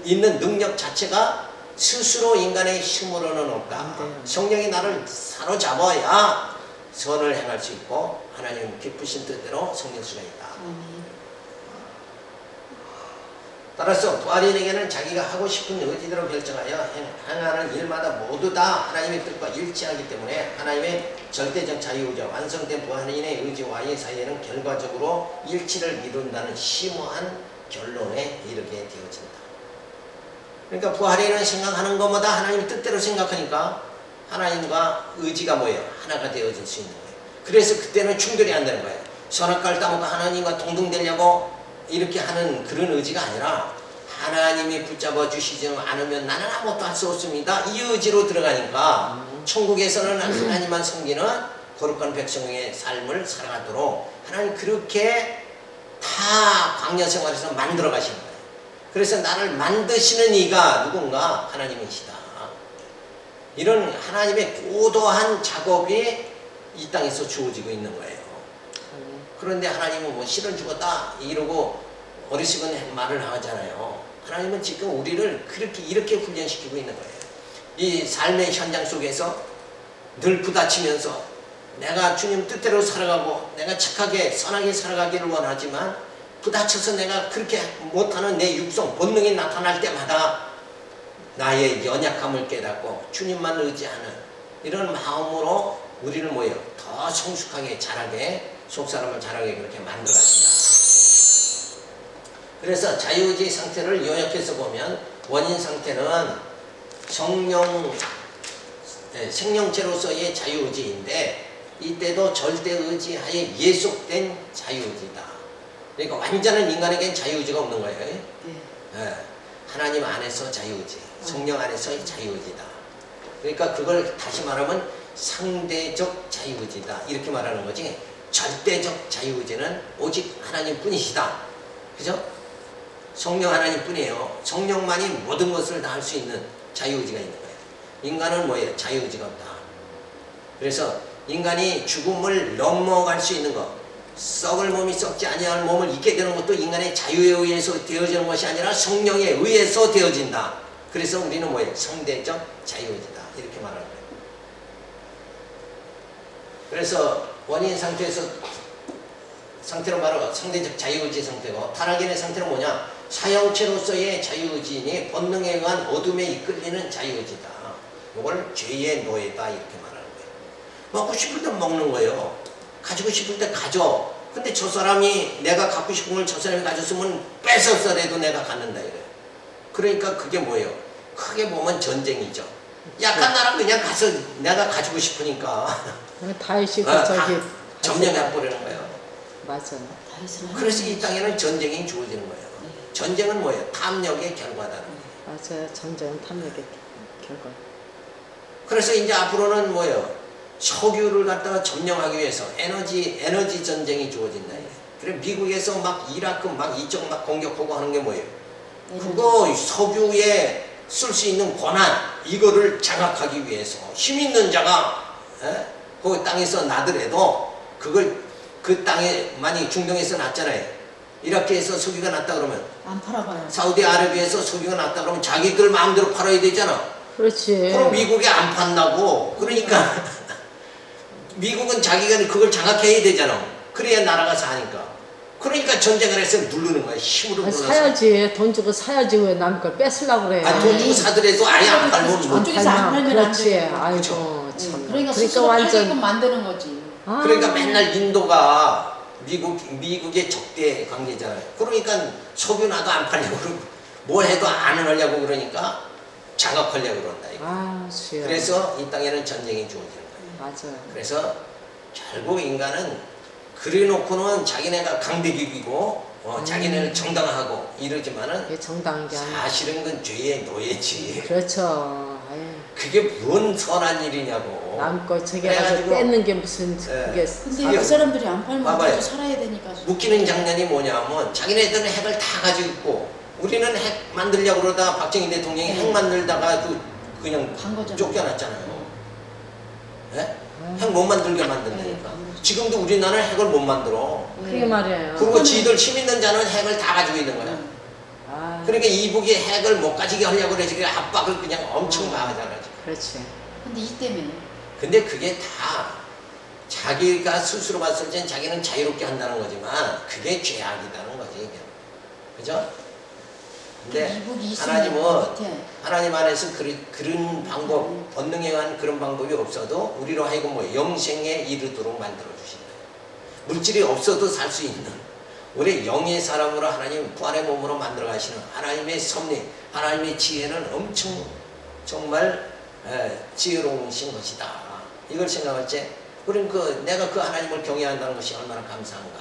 S1: 있는 능력 자체가 스스로 인간의 힘으로는 없다. 성령이 나를 사로잡아야 선을 행할 수 있고 하나님 기쁘신 뜻대로 섬길 수가 있다. 따라서 부활인에게는 자기가 하고 싶은 의지대로 결정하여 행하는 일마다 모두 다 하나님의 뜻과 일치하기 때문에 하나님의 절대적 자유의지와 완성된 부활인의 의지와의 사이에는 결과적으로 일치를 이룬다는 심오한 결론에 이르게 되어진다. 그러니까 부활인은 생각하는 것마다 하나님의 뜻대로 생각하니까 하나님과 의지가 뭐예요? 하나가 되어질 수 있는 거예요. 그래서 그때는 충돌이 안 되는 거예요. 선악과를 따먹고 하나님과 동등되려고 이렇게 하는 그런 의지가 아니라 하나님이 붙잡아 주시지 않으면 나는 아무것도 할 수 없습니다. 이 의지로 들어가니까 천국에서는 하나님만 섬기는 거룩한 백성의 삶을 살아가도록 하나님 그렇게 다 다 광야 생활에서 만들어 가신 거예요. 그래서 나를 만드시는 이가 누군가? 하나님이시다. 이런 하나님의 고도한 작업이 이 땅에서 주어지고 있는 거예요. 그런데 하나님은 뭐 실은 죽었다 이러고 어리석은 말을 하잖아요. 하나님은 지금 우리를 그렇게 이렇게 훈련시키고 있는 거예요. 이 삶의 현장 속에서 늘 부딪히면서 내가 주님 뜻대로 살아가고 내가 착하게 선하게 살아가기를 원하지만 부딪혀서 내가 그렇게 못하는 내 육성 본능이 나타날 때마다 나의 연약함을 깨닫고 주님만 의지하는 이런 마음으로 우리를 뭐예요? 더 성숙하게 자라게 속사람을 자라게 그렇게 만들어 가신다. 그래서 자유의지 상태를 요약해서 보면 원인 상태는 생명체로서의 자유의지인데 이때도 절대의지하에 예속된 자유의지다. 그러니까 완전한 인간에겐 자유의지가 없는 거예요. 예. 하나님 안에서 자유의지, 성령 안에서의 자유의지다. 그러니까 그걸 다시 말하면 상대적 자유의지다 이렇게 말하는 거지. 절대적 자유의지는 오직 하나님 뿐이시다. 그죠? 성령 하나님 뿐이에요. 성령만이 모든 것을 다 할 수 있는 자유의지가 있는 거예요. 인간은 뭐예요? 자유의지가 없다. 그래서 인간이 죽음을 넘어갈 수 있는 것, 썩을 몸이 썩지 아니할 몸을 잊게 되는 것도 인간의 자유에 의해서 되어지는 것이 아니라 성령에 의해서 되어진다. 그래서 우리는 뭐예요? 상대적 자유의지다 이렇게 말하는 거예요. 그래서 원인 상태로 말하고 상대적 자유의지 상태고, 타락인의 상태는 뭐냐? 사형체로서의 자유의지니 본능에 의한 어둠에 이끌리는 자유의지다. 이걸 죄의 노예다 이렇게 말하는 거예요. 먹고 싶을 때 먹는 거예요. 가지고 싶을 때 가져. 근데 저 사람이 내가 갖고 싶은 걸 저 사람이 가졌으면 뺏었어라도 내가 갖는다 이거예요. 그러니까 그게 뭐예요? 크게 보면 전쟁이죠. 약한 나라 그냥 가서 내가 가지고 싶으니까
S2: 다윗이가 저기
S1: 점령해버리는 거예요.
S2: 맞아.
S1: 그래서 이 땅에는 전쟁이 주어지는 거예요. 전쟁은 뭐예요? 탐욕의 결과다.
S2: 맞아요. 전쟁은 탐욕의 결과.
S1: 그래서 이제 앞으로는 뭐예요? 석유를 갖다가 점령하기 위해서 에너지 전쟁이 주어진다. 그래 미국에서 막 이라크 막 이쪽 막 공격하고 하는 게 뭐예요? 그거 석유에 쓸 수 있는 권한 이거를 장악하기 위해서 힘 있는 자가 그 땅에서 나더라도 그걸 그 땅에 만약 중동에서 났잖아요. 이라크에서 석유가 났다 그러면
S3: 안 팔아봐요.
S1: 사우디아라비아에서 석유가 났다 그러면 자기들 마음대로 팔아야 되잖아.
S2: 그렇지.
S1: 그럼 미국에 안 판다고. 그러니까 미국은 자기가 그걸 장악해야 되잖아. 그래야 나라가 사니까. 그러니까 전쟁을 해서 누르는 거야. 힘으로 눌러서.
S2: 사야지. 돈 주고 사야지. 왜 남 걸 뺏으려고 그래.
S1: 돈 주고 사더라도 아예 안 팔면 못.
S3: 저쪽에서 안 팔면 안
S2: 그렇지.
S3: 돼.
S2: 아이고 참.
S3: 그러니까 스스로 팔게끔 만드는 거지.
S1: 그러니까 맨날 인도가 미국의 적대 관계잖아요. 그러니까 석유 나도 안 팔려고 그러고 뭘 해도 안 하려고 그러니까 장악하려고 그런다. 이거.
S2: 수야.
S1: 그래서 이 땅에는 전쟁이 주어지는 거예요.
S2: 맞아요.
S1: 그래서 결국 인간은 그래놓고는 자기네가 강대국이고 자기네를 정당하고 이러지만은
S2: 이게 정당한 게 아니야.
S1: 사실은 그건 죄의 노예지.
S2: 그렇죠. 아유.
S1: 그게 뭔 선한 일이냐고.
S2: 남 거 저기 가서
S1: 그래가지고
S2: 뺏는 게 무슨 그게
S3: 근데 그 사람들이 안 팔면
S1: 봐봐요.
S3: 또 살아야 되니까.
S1: 웃기는 장면이 뭐냐면 자기네들은 핵을 다 가지고 있고 우리는 핵 만들려고 그러다 박정희 대통령이 핵 만들다가 그냥
S3: 간 거잖아요.
S1: 쫓겨났잖아요. 네? 핵 못 만들게 만든다니까.
S3: 네.
S1: 지금도 우리나라는 핵을 못 만들어.
S2: 그게 말이에요.
S1: 그리고 지들 힘 있는 자는 핵을 다 가지고 있는 거야.
S2: 아,
S1: 그러니까 이북이 핵을 못 가지게 하려고 그래. 지금 압박을 그냥 엄청 가하잖아.
S2: 그렇지.
S3: 근데 이 때문에
S1: 근데 그게 다 자기가 스스로 봤을 땐 자기는 자유롭게 한다는 거지만 그게 죄악이라는 거지. 그죠? 근데
S3: 이북이 있으면
S1: 하나님은
S3: 밑에
S1: 하나님 안에서 그런 방법, 본능에 의한 그런 방법이 없어도 우리로 하여금 뭐 영생에 이르도록 만들어 주신다. 물질이 없어도 살 수 있는 우리 영의 사람으로 하나님 부활의 몸으로 만들어 가시는 하나님의 섭리, 하나님의 지혜는 엄청 정말 지혜로우신 것이다. 이걸 생각할 때 우리는 내가 그 하나님을 경외한다는 것이 얼마나 감사한가.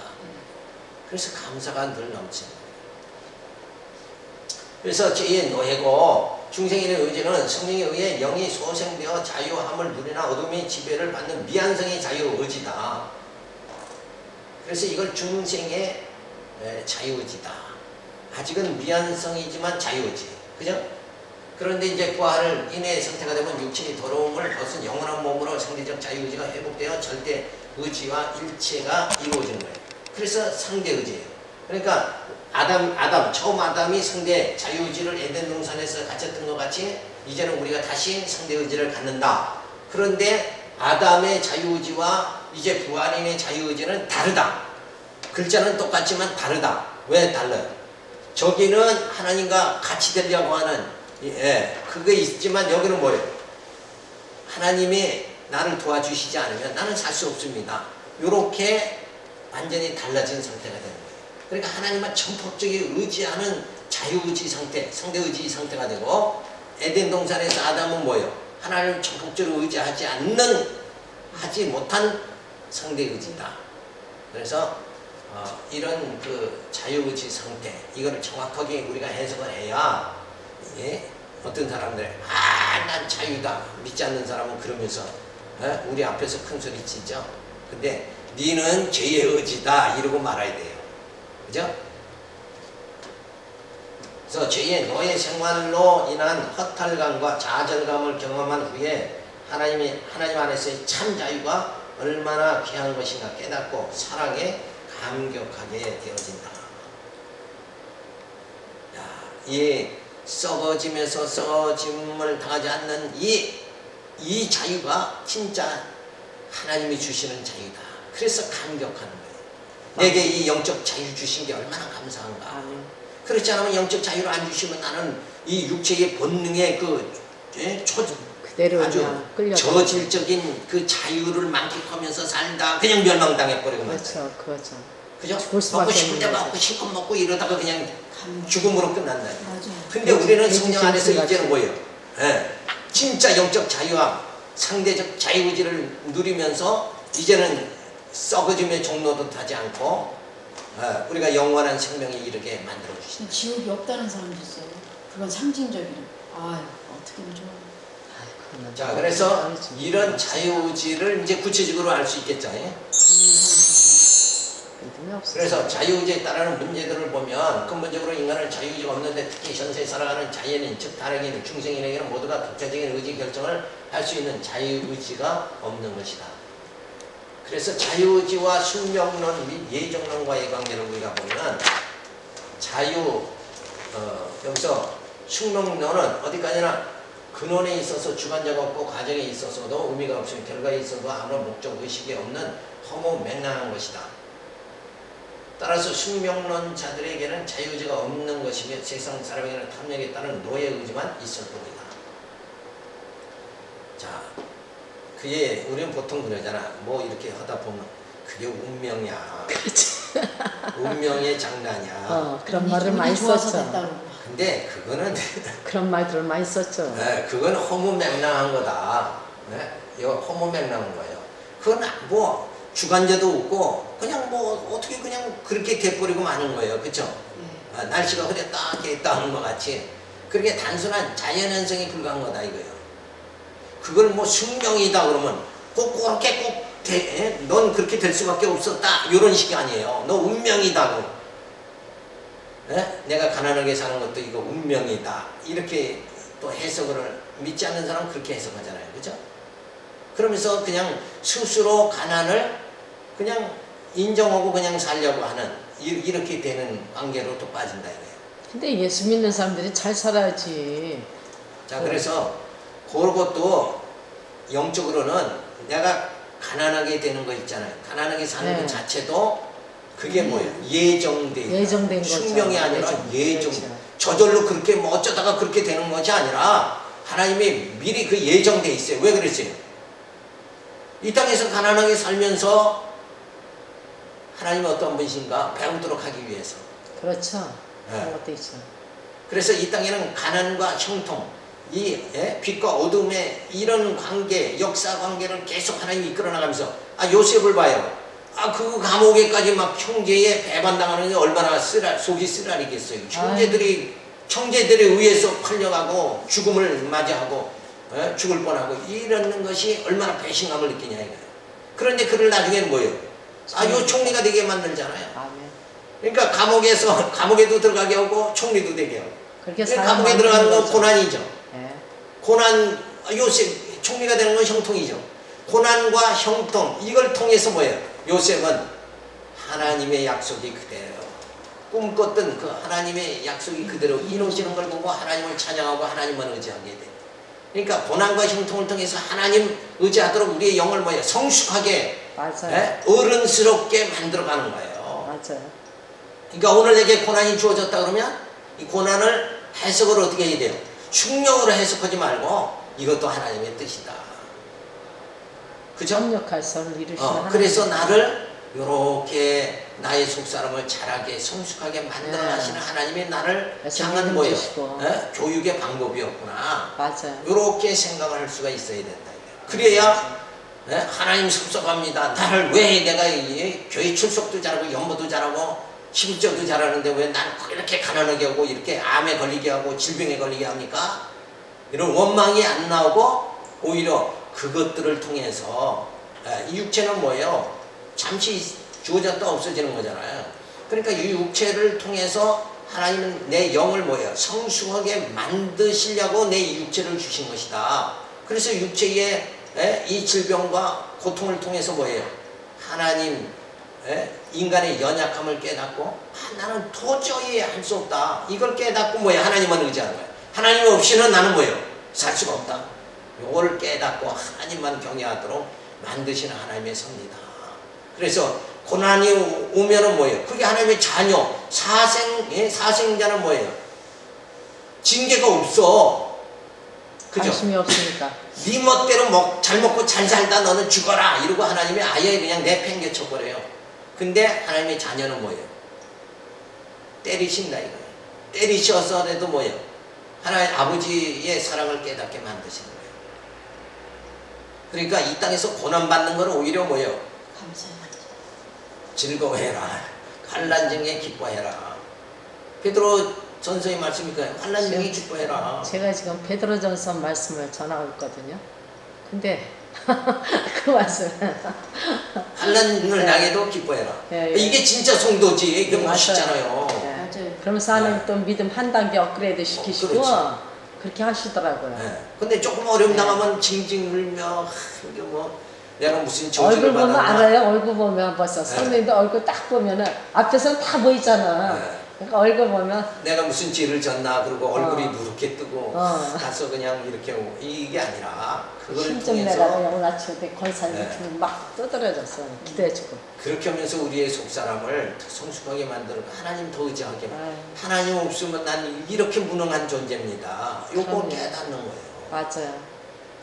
S1: 그래서 감사가 늘 넘칩니다. 그래서 죄의 노예고 중생인의 의지는 성령에 의해 영이 소생되어 자유함을 누리나 어둠의 지배를 받는 미안성의 자유의지다. 그래서 이걸 중생의 자유의지다. 아직은 미완성이지만 자유의지. 그죠? 그런데 이제 부활을 인해 상태가 되면 육체의 더러움을 벗은 영원한 몸으로 상대적 자유의지가 회복되어 절대 의지와 일체가 이루어지는 거예요. 그래서 상대의지예요. 그러니까 처음 아담이 상대 자유의지를 에덴 동산에서 가졌던 것 같이 이제는 우리가 다시 상대의지를 갖는다. 그런데 아담의 자유의지와 이제 부활인의 자유의지는 다르다. 글자는 똑같지만 다르다. 왜 달라요? 저기는 하나님과 같이 되려고 하는 그게 있지만 여기는 뭐예요? 하나님이 나를 도와주시지 않으면 나는 살 수 없습니다. 이렇게 완전히 달라진 상태가 되는 거예요. 그러니까 하나님만 전폭적인 의지하는 자유의지 상태, 상대의지 상태가 되고 에덴 동산에서 아담은 뭐예요? 하나님을 전폭적으로 의지하지 하지 못한 상대의지다. 그래서 이런 그 자유의지 상태, 이거를 정확하게 우리가 해석을 해야 어떤 사람들 난 자유다 믿지 않는 사람은 그러면서 우리 앞에서 큰 소리 치죠. 근데 니는 죄의 의지다 이러고 말아야 돼요. 그죠? 그래서 죄의 노예 생활로 인한 허탈감과 좌절감을 경험한 후에 하나님 안에서의 참 자유가 얼마나 귀한 것인가 깨닫고 사랑에 감격하게 되어진다. 이 썩어지면서 썩어짐을 당하지 않는 이 자유가 진짜 하나님이 주시는 자유다. 그래서 감격하는 거예요. 내게 이 영적 자유 주신 게 얼마나 감사한가. 그렇지 않으면 영적 자유를 안 주시면 나는 이 육체의 본능의 아주 저질적인 그 자유를 만끽하면서 살다 그냥 멸망당해버리고 말이에요.
S2: 그렇죠.
S1: 그죠? 먹고 싶을 때 먹고 실컷 먹고 이러다가 그냥 죽음으로 끝난다. 근데 우리는 성령 안에서 이제는 뭐예요? 진짜 영적 자유와 상대적 자유의지를 누리면서 이제는 썩어짐의 종로도 타지 않고 우리가 영원한 생명에 이르게 만들어 주신다.
S3: 지옥이 없다는 사람도 있어요. 그건 상징적이라. 어떻게 하면 좋아.
S1: 자, 그래서 이런 자유의지를 이제 구체적으로 알 수 있겠죠. 그래서 자유의지에 따르는 문제들을 보면 근본적으로 인간은 자유의지가 없는데 특히 현세에 살아가는 자연인 즉 다른 중생인에게는 모두가 독자적인 의지 결정을 할 수 있는 자유의지가 없는 것이다. 그래서 자유의지와 숙명론 및 예정론과의 관계를 우리가 보면 여기서 숙명론은 어디까지나 근원에 있어서 주관자가 없고 과정에 있어서도 의미가 없으며 결과에 있어도 아무런 목적 의식이 없는 허무맹랑한 것이다. 따라서 숙명론자들에게는 자유의지가 없는 것이며 세상 사람에게는 탐욕에 따른 노예의지만 있을 뿐이다. 자, 우리는 보통 그러잖아. 뭐 이렇게 하다 보면 그게 운명이야. 운명의 장난이야.
S2: 그런 말을 많이 썼죠.
S1: 근데 그거는
S2: 그런 말들을 많이 썼죠.
S1: 그건 허무맹랑한 거다. 이거 허무맹랑한 거예요. 그건 뭐 주관자도 없고 그냥 뭐 어떻게 그냥 그렇게 돼버리고 마는 거예요. 그렇죠? 날씨가 흐렸다 했다 하는 것 같이 그렇게 단순한 자연현상에 불과한 거다 이거예요. 그걸 뭐 숙명이다 그러면 꼭 그렇게 넌 그렇게 될 수밖에 없었다 이런 식이 아니에요. 너 운명이다. 내가 가난하게 사는 것도 이거 운명이다 이렇게 또 해석을 믿지 않는 사람은 그렇게 해석하잖아요. 그죠? 그러면서 그냥 스스로 가난을 그냥 인정하고 그냥 살려고 하는 이렇게 되는 관계로 또 빠진다 이거예요.
S2: 근데 예수 믿는 사람들이 잘 살아야지.
S1: 자, 그래서 그것도 영적으로는 내가 가난하게 되는 거 있잖아요. 가난하게 사는 것 자체도 그게 뭐예요? 예정된 거죠. 숙명이 아니라 예정.
S2: 그렇죠.
S1: 저절로 그렇게 뭐 어쩌다가 그렇게 되는 것이 아니라 하나님이 미리 그 예정돼 있어요. 왜 그랬어요? 이 땅에서 가난하게 살면서 하나님이 어떤 분이신가 배우도록 하기 위해서.
S2: 그렇죠. 그런 것도 있죠.
S1: 그래서 이 땅에는 가난과 형통, 빛과 어둠의 이런 관계, 역사 관계를 계속 하나님이 이끌어 나가면서 요셉을 봐요. 그 감옥에까지 막 형제에 배반당하는 게 얼마나 속이 쓰라리겠어요. 형제들에 의해서 팔려가고 죽음을 맞이하고 죽을 뻔하고 이러는 것이 얼마나 배신감을 느끼냐 이거예요. 그런데 그를 나중에는 뭐예요? 요 총리가 되게 만들잖아요. 그러니까 감옥에도 들어가게 하고 총리도 되게 하고.
S2: 그렇게
S1: 그러니까
S2: 사람
S1: 감옥에 들어가는 건
S2: 거죠.
S1: 고난이죠.
S2: 예.
S1: 고난, 요셉 총리가 되는 건 형통이죠. 고난과 형통, 이걸 통해서 뭐예요? 요셉은 하나님의 약속이 그대로 꿈꿨던 그 하나님의 약속이 그대로 이루어지는 걸 보고 하나님을 찬양하고 하나님만 의지하게 돼. 그러니까 고난과 형통을 통해서 하나님 의지하도록 우리의 영을 뭐예요? 성숙하게,
S2: 맞아요.
S1: 어른스럽게 만들어가는 거예요.
S2: 맞아요.
S1: 그러니까 오늘 내게 고난이 주어졌다 그러면 이 고난을 해석을 어떻게 해야 돼요? 충령으로 해석하지 말고 이것도 하나님의 뜻이다. 그죠?
S2: 협력할 선을 이루시는 하나님.
S1: 그래서 나를 이렇게 나의 속사람을 자라게 성숙하게 만들어 하시는 하나님의 나를 향한 뭐예요? 교육의 방법이었구나.
S2: 맞아요.
S1: 이렇게 생각을 할 수가 있어야 된다. 그래야 하나님 섭섭합니다. 나를 왜 내가 이 교회 출석도 잘하고 연보도 잘하고 11조도 잘하는데 왜 나는 이렇게 가난하게 하고 이렇게 암에 걸리게 하고 질병에 걸리게 합니까? 이런 원망이 안 나오고 오히려 그것들을 통해서 이 육체는 뭐예요? 잠시 주어졌다 없어지는 거잖아요. 그러니까 이 육체를 통해서 하나님은 내 영을 뭐예요? 성숙하게 만드시려고 내 육체를 주신 것이다. 그래서 육체의 이 질병과 고통을 통해서 뭐예요? 하나님 인간의 연약함을 깨닫고 나는 도저히 할 수 없다. 이걸 깨닫고 뭐예요? 하나님만 의지하는 거예요. 하나님 없이는 나는 뭐예요? 살 수가 없다. 이걸 깨닫고 하나님만 경외하도록 만드시는 하나님의 섭니다. 그래서 고난이 오면은 뭐예요? 그게 하나님의 자녀, 사생자는 뭐예요? 징계가 없어. 그죠?
S2: 관심이 없으니까.
S1: 네 멋대로 잘 먹고 잘 살다 너는 죽어라 이러고 하나님이 아예 그냥 내팽개쳐 버려요. 근데 하나님의 자녀는 뭐예요? 때리신다 이거예요. 때리셔서라도 뭐예요? 하나님 아버지의 사랑을 깨닫게 만드시는 거예요. 그러니까 이 땅에서 고난받는 건 오히려 뭐예요?
S3: 감사합니다.
S1: 즐거워해라. 환난 중에 기뻐해라. 베드로 전서의 말씀이니까 환난 중에 기뻐해라.
S2: 제가 지금 베드로전서 말씀을 전하고 있거든요. 근데 그 말씀
S1: 환난을 당해도 기뻐해라.
S2: 예.
S1: 이게 진짜 성도지. 이게
S2: 맞아요.
S1: 멋있잖아요.
S3: 맞아요.
S2: 그러면서 하나님 또 믿음 한 단계 업그레이드 시키시고
S1: 그렇지.
S2: 그렇게 하시더라고요.
S1: 근데 조금 어려움 당하면 징징 울며 이게 뭐 내가 무슨 저주를
S2: 얼굴 보면
S1: 받았나.
S2: 알아요. 얼굴 보면 벌써 선생님도 얼굴 딱 보면은 앞에서는 다 보이잖아. 그러니까 얼굴 보면
S1: 내가 무슨 죄를 졌나 그러고 얼굴이 누렇게 뜨고 가서 그냥 이렇게 오고 이게 아니라 그걸
S2: 힘좀 내라
S1: 통해서
S2: 오늘 아침에 권사님 막 두드려졌어. 기도해주고.
S1: 그렇게 하면서 우리의 속사람을 더 성숙하게 만들고 하나님 더 의지하게 하나님 없으면 난 이렇게 무능한 존재입니다. 요거
S2: 그럼요.
S1: 깨닫는 거예요.
S2: 맞아요.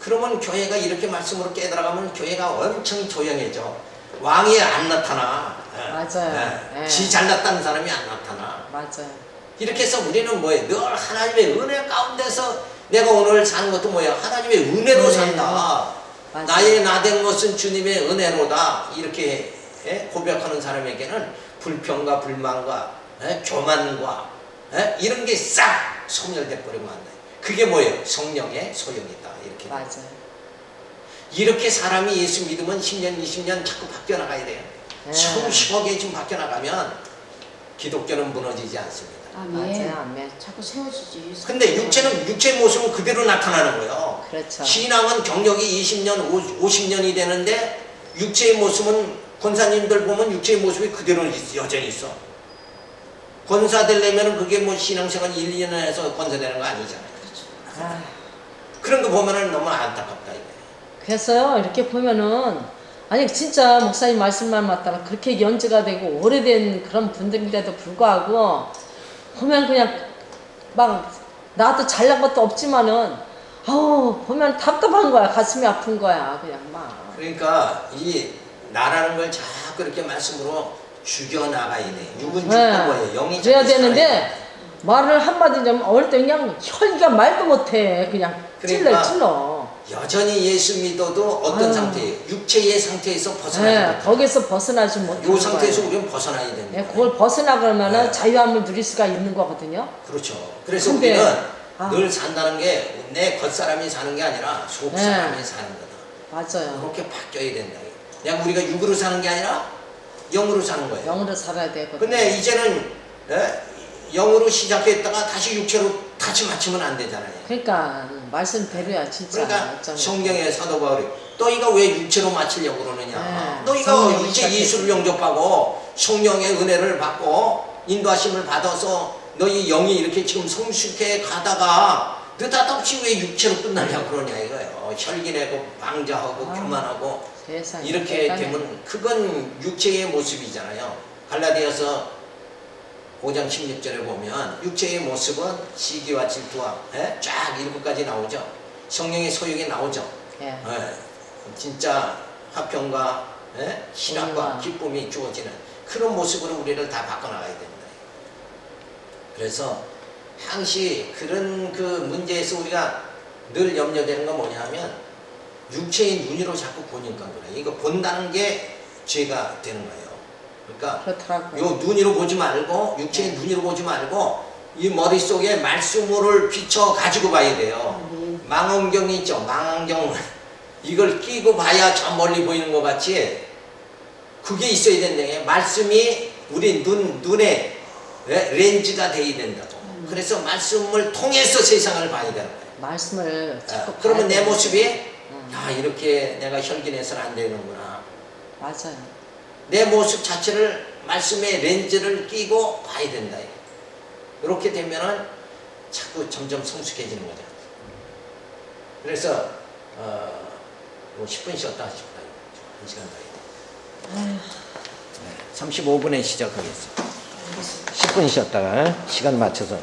S1: 그러면 교회가 이렇게 말씀으로 깨달아가면 교회가 엄청 조용해져. 왕이 안 나타나.
S2: 맞아요.
S1: 지 잘났다는 사람이 안 나타나.
S2: 맞아요.
S1: 이렇게 해서 우리는 뭐예요? 늘 하나님의 은혜 가운데서 내가 오늘 사는 것도 뭐야? 하나님의 은혜로 산다.
S2: 맞아요.
S1: 나의 나된 것은 주님의 은혜로다. 이렇게 고백하는 사람에게는 불평과 불만과 교만과 이런 게 싹 소멸돼 버리고 만다. 그게 뭐예요? 성령의 소용이다. 이렇게.
S2: 맞아요.
S1: 이렇게 사람이 예수 믿으면 10년, 20년 자꾸 바뀌어 나가야 돼요. 성심하게 좀 바뀌어 나가면 기독교는 무너지지 않습니다.
S3: 아멘.
S2: 맞아요. 아멘.
S3: 자꾸 세워지지.
S1: 근데 육체의 모습은 그대로 나타나는 거예요.
S2: 그렇죠.
S1: 신앙은 경력이 20년, 50년이 되는데 육체의 모습은 권사님들 보면 육체의 모습이 그대로 여전히 있어. 권사 되려면 그게 뭐 신앙생활 1, 2년 해서 권사 되는 거 아니잖아요.
S2: 아,
S1: 그런 거 보면은 너무 안타깝다 이거예요.
S2: 그래서요 이렇게 보면은 아니 진짜 목사님 말씀만 맞다가 그렇게 연주가 되고 오래된 그런 분들인데도 불구하고 보면 그냥 막 나도 잘난 것도 없지만은 아우 보면 답답한 거야. 가슴이 아픈 거야. 그냥 막.
S1: 그러니까 이 나라는 걸 자꾸 이렇게 말씀으로 죽여나가야 돼. 육은 죽고 뭐예요? 영이
S2: 그래야
S1: 자꾸 살아야 돼.
S2: 되는데 말을 한마디 좀 어릴 때 그냥 혈기가 말도 못해. 그냥
S1: 그러니까
S2: 찔러.
S1: 여전히 예수 믿어도 어떤 상태예요? 육체의 상태에서 벗어나지 못해.
S2: 거기서 벗어나지 못하는
S1: 이 상태에서
S2: 거예요.
S1: 우리는 벗어나야 됩니다.
S2: 네, 그걸 벗어나가면은
S1: 네.
S2: 자유함을 누릴 수가 있는 거거든요.
S1: 그렇죠. 그래서
S2: 근데,
S1: 우리는 늘 산다는 게 내 겉사람이 사는 게 아니라 속사람이 사는 거다.
S2: 맞아요.
S1: 그렇게 바뀌어야 된다. 그냥 우리가 육으로 사는 게 아니라 영으로 사는 거예요.
S2: 영으로 살아야 되거든.
S1: 근데 이제는 영으로 시작했다가 다시 육체로 다시 맞추면 안 되잖아요.
S2: 그러니까 말씀대로야 진짜.
S1: 그러니까
S2: 어쩌면.
S1: 성경의 사도 바울이 너희가 왜 육체로 맞추려고 그러느냐.
S2: 네,
S1: 너희가
S2: 성령을
S1: 이제
S2: 시작했지.
S1: 예수를 영접하고 성령의 은혜를 받고 인도하심을 받아서 너희 영이 이렇게 지금 성숙해 가다가 느닷없이 왜 육체로 끝나려고 그러냐 이거예요. 혈기내고 방자하고 교만하고
S2: 세상에.
S1: 이렇게
S2: 세상에.
S1: 되면 그건 육체의 모습이잖아요. 갈라디아서 5장 16절에 보면 육체의 모습은 시기와 질투와 쫙 7가지 나오죠. 성령의 소욕이 나오죠.
S2: 예.
S1: 진짜 화평과 희락과 기쁨이 주어지는 그런 모습으로 우리를 다 바꿔나가야 됩니다. 그래서 항시 그런 그 문제에서 우리가 늘 염려되는 건 뭐냐면 육체의 눈으로 자꾸 보니까 그래. 이거 본다는 게 죄가 되는 거예요. 그러니까
S2: 그렇더라고요.
S1: 요 눈으로 보지 말고 육체의 눈으로 보지 말고 이 머릿속에 말씀을 비춰 가지고 봐야 돼요. 망원경이 있죠. 망원경 이걸 끼고 봐야 저 멀리 보이는 것 같이 그게 있어야 된다요. 말씀이 우리 눈에 렌즈가 돼야 된다고. 그래서 말씀을 통해서 세상을 봐야 되는 거예요.
S2: 말씀을 자꾸
S1: 그러면 내
S2: 봐야
S1: 모습이
S2: 돼.
S1: 야 이렇게 내가 혈기내서는 안 되는구나.
S2: 맞아요.
S1: 내 모습 자체를 말씀의 렌즈를 끼고 봐야 된다. 이렇게 되면은 자꾸 점점 성숙해지는 거죠. 그래서 10분 쉬었다 하십니다. 1시간 더 해야 돼. 35분에 시작하겠습니다. 10분 쉬었다가 시간 맞춰서